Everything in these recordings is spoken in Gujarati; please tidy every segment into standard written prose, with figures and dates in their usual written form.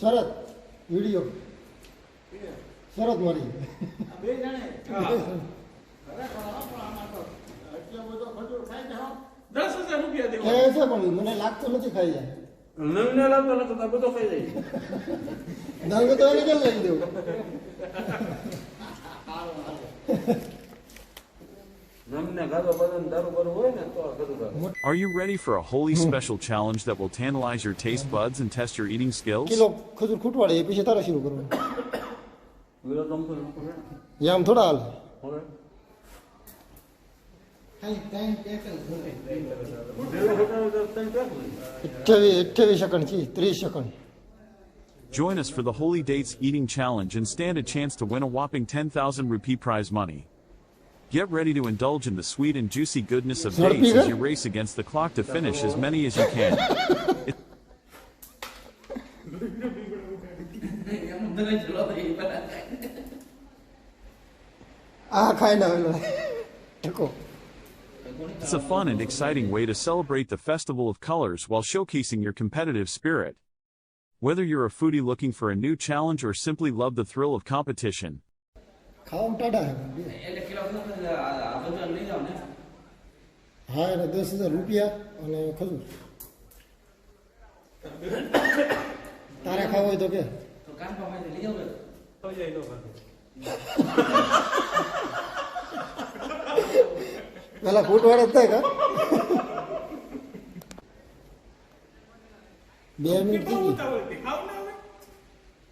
શરત વિડીયો શરત મારી બે જણે એટલો બધો ખજૂર ખાઈ જાઓ 10,000 રૂપિયા દેવા એ છે પણ મને લાગતું નથી ખાઈ જાય નમને લાગતો નતો તો બધો ખાઈ જાય નંગ તો એને કેમ લઈ દેવું નમને ગાતો બદન દારૂ બરું હોય ને તો કરું. Are you ready for a wholly special challenge that will tantalize your taste buds and test your eating skills? Kilo ખજૂર ખૂટવાડે એ પછી તારે શરૂ કરવાનું વિરો તમકો કરે એ આમ થોડા હાલ હવે વિરો હોતા તો તને કાક નહીં 28 સેકન્ડ છે 30 second Join us for the Holy Dates Eating Challenge and stand a chance to win a whopping 10,000 rupee prize money. Get ready to indulge in the sweet and juicy goodness of dates as you race against the clock to finish as many as you can. આ ખાઈ ના આવેલો ઠકો It's a fun and exciting way to celebrate the Festival of Colors while showcasing your competitive spirit. Whether you're a foodie looking for a new challenge or simply love the thrill of competition, ખાવા ટાઢા એટલે કિલો આ બધું લઈ જાવ ને હા એને 10,000 રૂપિયા અને ખજૂર તારે ખાવું હોય તો કે તો કાન પામાંથી લઈ જાવ તો જાય નો પેલા ફૂટવાડે જ થાય કા 2 મિનિટ થઈ ગઈ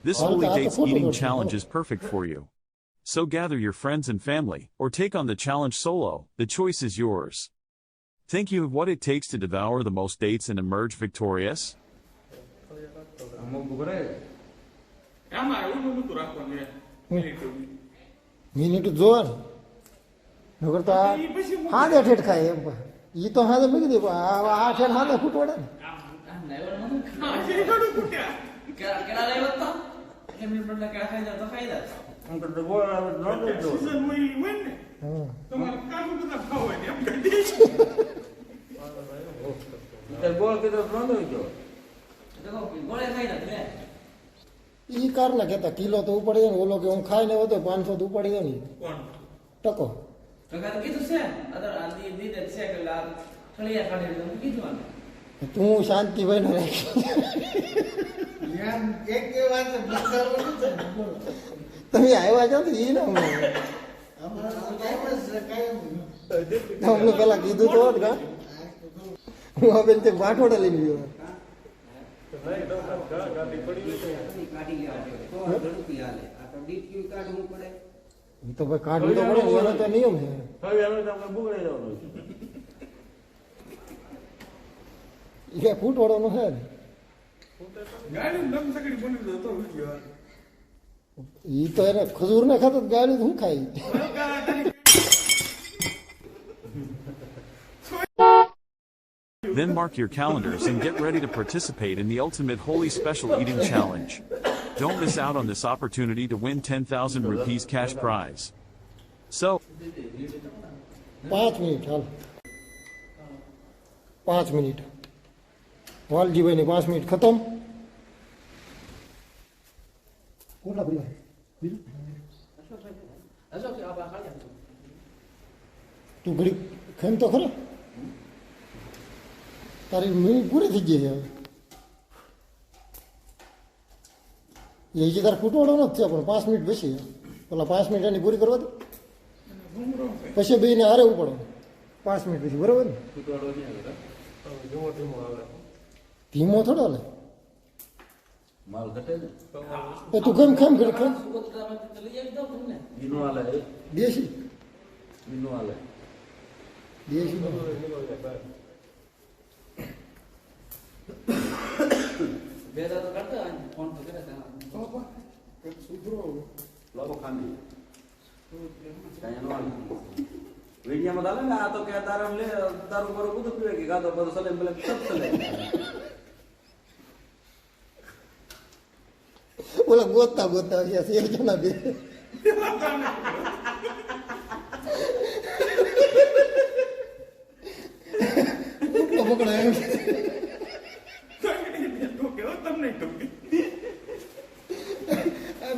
this Holy Dates Eating Challenge is perfect for you. So gather your friends and family, or take on the challenge solo, the choice is yours. Think you have what it takes to devour the most dates and emerge victorious? અમુક બરે આમાં એવું નતું રાખવાનું મિનિટ જોવા ને નગર તો હાથે ઠેઠ ખાય એમ એ તો હાથે મૂકી દે આ ઠેઠ હાથે ફૂટવાડે ને કેળા લેવા તો એમની બદલે કેળા ખાઈ જાવ તો ખાઈ જાવ આમ તો ગોળ આવે ન દો સીઝન માં હોય ને હા તમારે કાજુ બધા ખાવ હોય એમ કહી તે ગોળ કીધો ન દો જો દે ગોળે ખાઈ જાવ ને ઈ કાર ના કેતા કિલો તો ઉપાડી દે ને ઓલો કે હું ખાઈ ને હતો 500 તો ઉપાડી દે ને કોણ ટકો તો કાતો કીધું છે અદર આદી દીદે છે કે લા ખળિયા કાઢી દઉં કીધું આને તું શાંતિ ભાઈ ને રાખી એક કે વાત બતાવવાનું છે તમે આવ્યા છો તો ઈ ના અમને પેલા કીધું તો કા હું હવે તે બાઠોડે લઈને ગયો ઈ તો ભાઈ કાઢવું તો પડે એનો તો નિયમ છે હવે અમે તમને બુગડે જવાનું એ ફૂટવાડો છે ને ગાડી દમ સકડી બની દો તો વિડિયો ઈ તો એને ખજૂર ને ખાતો ગાડી શું ખાઈ Then mark your calendars and get ready to participate in the ultimate Holy Special Eating Challenge. Don't miss out on this opportunity to win 10,000 rupees cash prize. So, 5 minute હાલ 5 મિનિટ વાલજીભાઈ ને 5 મિનિટ ખતમ કોટલા ભરી બીજું અશોક આ ખાઈ જાવ તું ઘડી ખેમ તો ખરો તારી મિનિટ પૂરી થઈ ગઈ છે એ જે તારે ફૂટવાડો નથી થયા પણ 5 મિનિટ બેસી પેલા 5 મિનિટ એની પૂરી કરવા દે પછી બેને હારે ઉપડો 5 મિનિટ પછી બરોબર ને ફૂટવાડો નહીં આવે ધીમો ધીમો આવે ધીમો થોડો લે માલ ઘટે ને એ તું કેમ કેમ ઘડી કેમ સુગતરામાંથી લઈ આવી દઉં તમને ઈનો આલે દેશી ઈનો આલે દેશી બે દા તો કરતા ફોન તો કરે તા લોકો ખાંડી કાંઈ નો આલે વિડીયામાં દાલે ને આ તો કે તારે લે તારું બરો બધું પીવે કે ગાતો બધું સલે બલે સબ સલે ઓલા ગોતતા ગોતતા છે એક જણા બે પકડાય તમને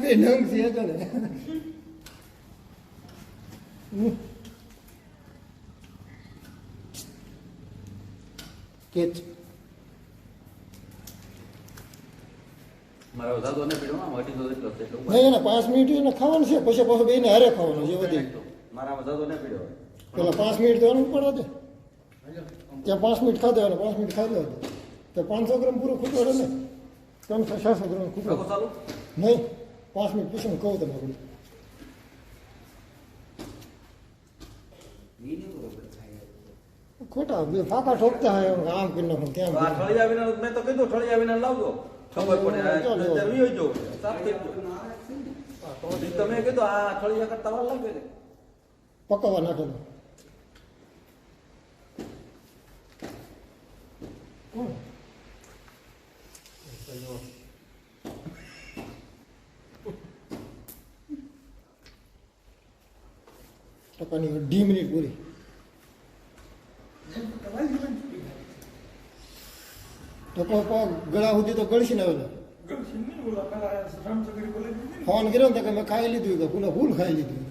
બે નંગ છે તો ને કેચ મારા વધારે તો નહીં પીડ્યો, મટી તો એટલો છે એટલું. નહીં એને 5 મિનિટ એને ખાવાનું છે પછી પાછું બેને હારે ખાવાનું છે બધી મારા વધારે તો નહીં પીડ્યો. પેલા 5 મિનિટ તો એનું પડવા દે ત્યાં 5 મિનિટ ખાધો અને 5 મિનિટ ખાધો તો 500 ગ્રામ પૂરો ખૂટવાડે ને 300-400 ગ્રામ રાખો ખૂટવાડે ચાલુ. નહીં 5 મિનિટ પછી હું કહું તમે આપણે ખોટા બે ફાંકા ઠોકતા હોય આમ કરી નાખું ત્યાં આ ઠળિયા વિના મેં તો કીધું ઠળિયા વિના લાવજો. ખબર પડે આ નહીંતર વિયો જ જવું. સાફ થઈ ગયું. તમે કીધું આ ઠળિયા કરતા વાર લાગે ને. પકવવા નાખેલો કોણ? ટકાની 2 મિનિટ પૂરી ટકો પગ ગળા સુધી તો ગળશી ને આવેલો ફોન કર્યો ને તો કે મેં ખાઈ લીધું કે પુનઃ ફૂલ ખાઈ લીધું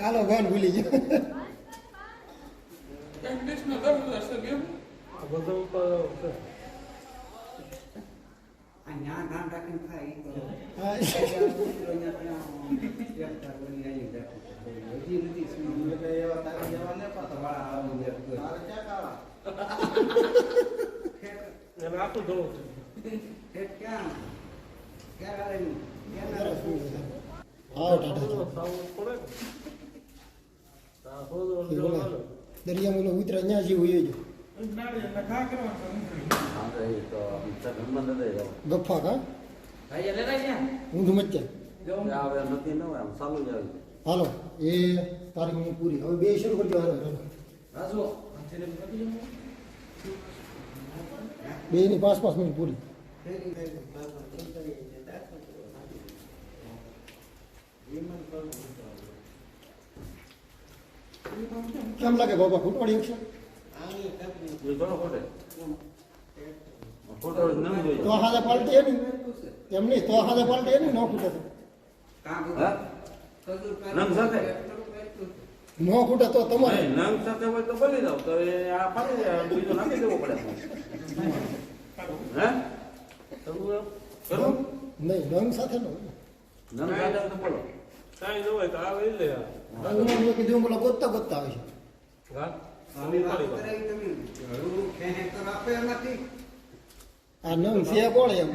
હાલો ફોન ભૂલી ગયો દરિયા મુલો ઉતરા ત્યાં જેવું એ જો ગફા કા ઊંધું મચ્યા હવે નથી ન હોય આમ ચાલુ જ આવે. હાલો એ તારીખ પૂરી હવે બે શરૂ કરી દો હાલો બે ની 5-5 મિનિટ પૂરી કેમ લાગે બાબા ફૂટવાડી એકસો એ ઘણો ખોટે. ખોટો જ નહીં જોઈએ. તો હાથે પાલટી એની એમ નહીં તો હાથે પાલટી એની ન ખૂટે તો હા? નંગ સાથે ન ખૂટે તો તમારે નહીં, નંગ સાથે હોય તો બની જાવ તો એ આ ફાટી જાય, બીજો નાખી દેવો પડે. હે કરું નહીં રંગ સાથે ન હોય નંગ સાથે હોય તો બોલો. કાંઈ ન હોય તો આવે લે રંગમાં મેં કીધું બોલો ગોતતા ગોતતા આવે છે આ નંગ છે કોણ એમ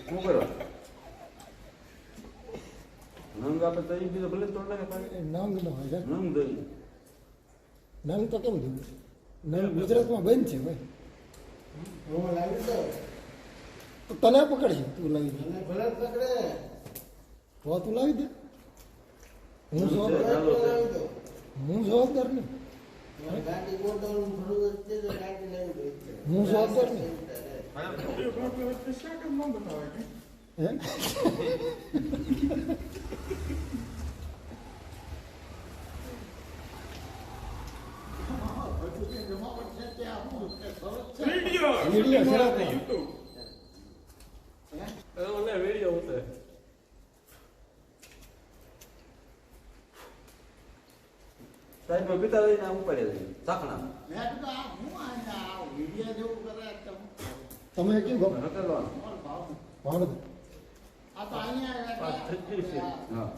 શું કરો? નંગ આપે તો એ બીજો ભલે તોડ નાખે પાછી. નંગ ન હોય છે નંગ દઈ નંગ તો કેમ થયું નંગ ગુજરાતમાં બંધ છે ભાઈ તને પકડશે તું લાવી દે તો તું લાવી દે હું જવાબદાર નહીં હું જવાબદાર નહીં હે વિડીયો ખરાબ વિડીયો ઉતરે સાઈડ માં પીતા લઈને આમ ઉપાડે છે ચાકણા. તમે કેવું ગપ હકેલવાનું. ભાણું હા.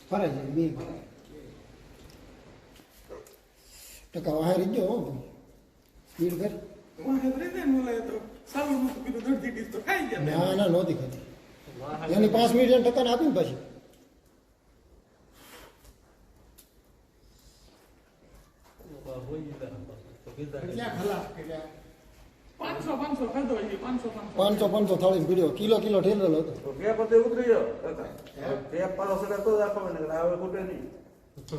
ફરે છે બે ટકા વાહે રહી ગયો હો સ્પીડ કર ના ના નહોતી ખાતી એની 5 મિનિટ એને ટકાને આપી ને પાછી 500 ખાધો હોય 500 500 થાળી પીડ્યો કિલો ઠેલેલો હતો તો કે પછી ઉતરી ગયો કાકા તે પાડો સડા તો જ આપવાનો ને હવે ખૂટે નહીં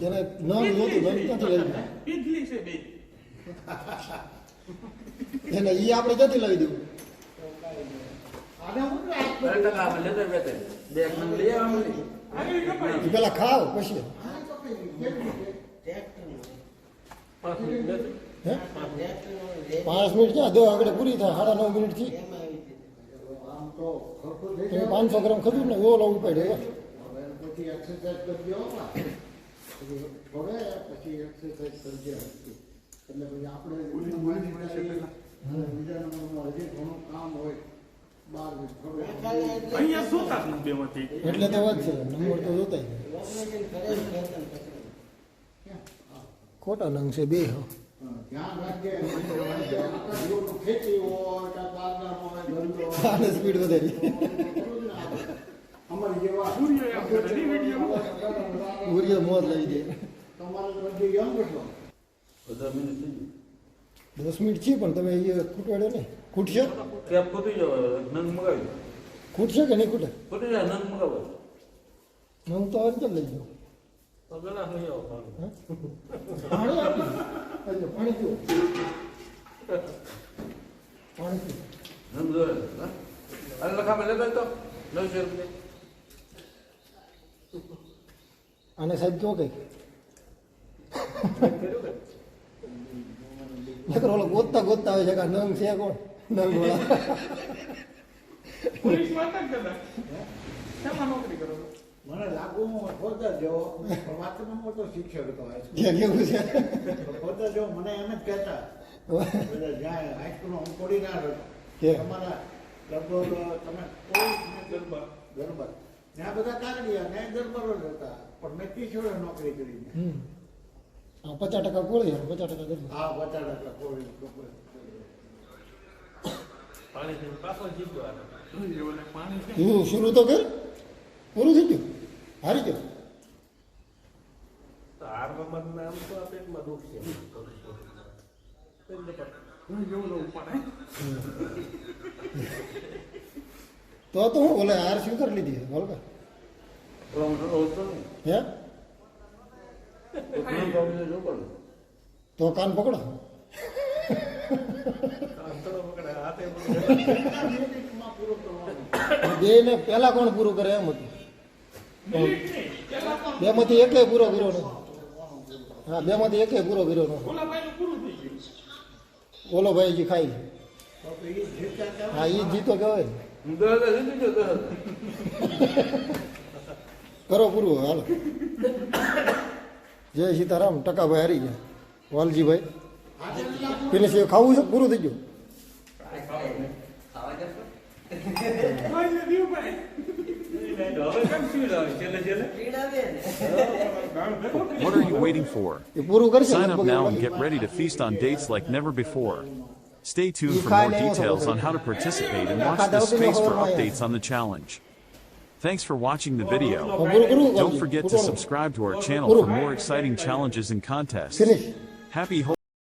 તેને નંગ જોતું નંગ ક્યાંથી લઈ ગયું? પીધલી છે બે એને ઈ આપણે ક્યાંથી લઈ દેવું અરે ટકા આપણે લેતા બેતે બે એક નંગ લઈ આવવાની આગળ કપાઈ ઈ પેલા ખાવ પછી 5 મિનિટ નથી. હે 5 મિનિટ ક્યાં દો આગળ પૂરી થાય 9.5 મિનિટ થી તમે 500 ગ્રામ ખજૂર ને ઓલો ઉપાડ્યો પછી એક્સરસાઇઝ કરજો પછી એક્સરસાઇઝ કરજે એટલે પછી આપણે બીજા નંબરમાં હજી ઘણું કામ હોય 12 અહીંયા જોતા જ નથી બેમાંથી એટલે તો વાત છે નંબર તો જોતા ખોટા નંગ છે બે હો ધ્યાન રાખજે ખેતી હોય કે બારગામ હોય ધંધો આને સ્પીડ વધારી અમારી જેવા ઉરિયો મોત લઈ દે તમારે બધી યંગ છો 10 મિનિટ થઈ 10 મિનિટ છે પણ તમે એ ખૂટવાડ્યો ને ખૂટશે કેપ ખૂટી ગયો નંગ મગાવી ખૂટશે કે નહીં ખૂટે ખૂટી જાય નંગ મગાવો નંગ તો આવે ચાલ લઈ જાઓ તો ગલાસ લઈ આવો પાણી. પાણી આપી દો. પાણી પીવો પાણી પીવો નંગ જોડે અરે લખા મેં લેતા તો 900 રૂપિયા આને સાહેબ કહો કઈ નકર ઓલો ગોતતા આવે છે કે આ નંગ છે કોણ નંગ વાળા પોલીસ વાત જ કરતા શેમાં નોકરી કરો છો? મને લાગુ ખોદા જો વાતમાં મોટો શિક્ષક હતો ક્યાં કેવું છે ખોદા જો મને એમ જ કહેતા બધા જ્યાં હાઈસ્કૂલમાં હું પડી ના રહ્યો કે? તમારા લગભગ તમે કોઈ ગરબા ત્યાં બધા કાગડિયા ને ગરબરો જ હતા પણ મેં કિશોરે નોકરી કરી આ 50% કોળી 50% ગરબા હા 50 કોઈ પાણી પીને પાછો જીતો આવે. ઓલે પાણી છે એવું શરૂ તો કર પૂરું થઈ ગયું હારી ગયો તો હારવામાં જ ના આમ તો આ પેટમાં દુખ છે. એટલે પણ જેવું તો ઉપાડાય તો હું ઓલે હાર સ્વીકાર લીધી બોલ કે ઓલા હોતો ને હે તો નંગ કાઢીને જો પડે તો કાન પકડો આંતરો પકડે હાથે પકડે. મિનિટમાં પૂરો કરવાનો બે ને પેલા કોણ પૂરું કરે એમ હતું બે માંથી એકે પૂરો કર્યો નથી હા બે માંથી એકે પૂરો કર્યો નથી ઓલા ભાઈ પૂરું થઈ ગયું ઓલો ભાઈ જે ખાઈ છે. તો એ જીતા હા એ જીતો કહેવાય ને. હું 10,000 જીતી ગયો 10,000 કરો પૂરું હાલો જય સીતારામ ટકાભાઈ હારી ગયા વાલજીભાઈ ફિનિશ ખાવું છે પૂરું થઈ ગયું ભાઈ ને દીવ ભાઈ હવે કેમ શું લાવે છેલ્લે What are you waiting for? એ પૂરું કરશે Sign up લગભગ now એવું and લાગે. get ready to feast on dates like never before. Stay tuned for more details on how to participate and watch this space for updates on the challenge. Thanks for watching the video. પૂરું કરવું Don't forget to subscribe to our channel for more exciting challenges and contests. Finish Happy